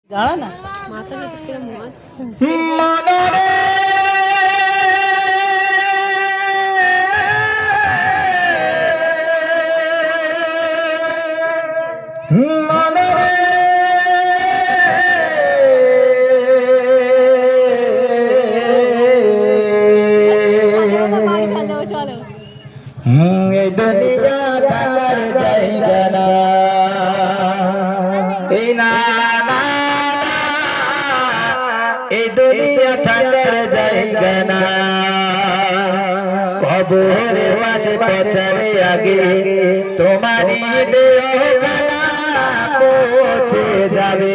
দাঁড়া না মাথা ভিতরে মাছ মনরে মনরে চলো এই দুনিয়া থাকার জায়গা না এই না না না, এই দুনিয়া থাকার জায়গা না কবরের পাশে পৌঁছারে আগে তোমারই দেহখানা পৌঁছে যাবে।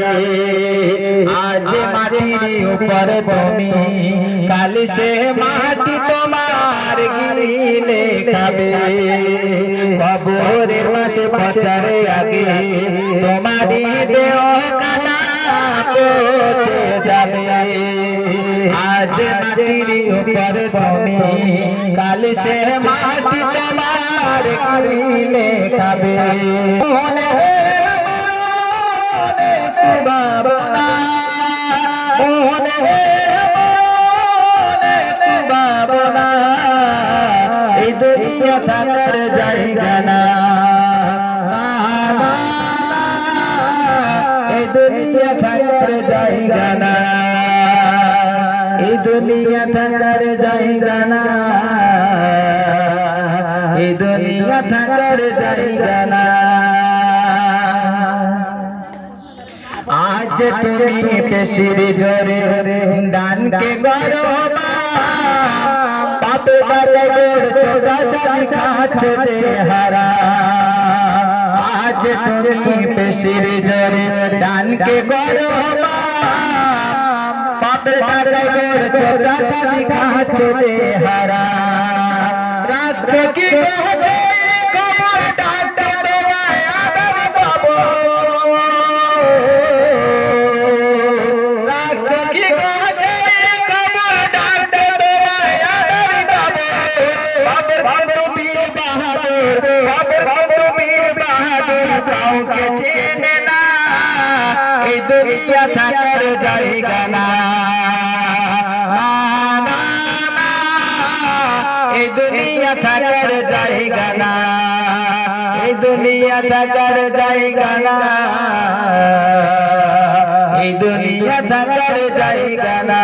আজ মাটির উপরে তুমি কাল সে মাটি তোমার গিলে খাবে। কবরের পাশে পৌঁছারে আগে তোমারই দেহখানা পৌঁছে যাবে। আজ মাটির উপরে তুমি কাল সে মাটি তোমার গিলে খাবে। মনে মনে ভাবনা মনে মনে ভাবনা এই দুনিয়া থাকার জায়গা না এই দুনিয়া থাকার জায়গা না এই দুনিয়া থাকার জায়গা না এই দুনিয়া থাকার জায়গা না। আজ তুমি পেশির জোরে ডানকে গরো পাপে বালে গোর ছোটা সাদি খাচ্ছ যে হারা। আজ তুমি পেশির জোরে ডানকে গরো পাপে বালে গোর ছোটা সাদি খাচ্ছ যে হারা। রাখছ কি গোসে কবর ডাকতে তোমায় আদর পাবো। রাখছ কি গোসে কবর ডাকতে তোমায় আদর পাবো। বাবার বন্ধু বীর বাহাদুর বাবার বন্ধু বীর বাহাদুর কাউকে চেনে না এই দুনিয়া থাকার জায়গা না এই দুনিয়া থাকার জায়গা না এই দুনিয়া থাকার জায়গা না এই দুনিয়া থাকার জায়গা না।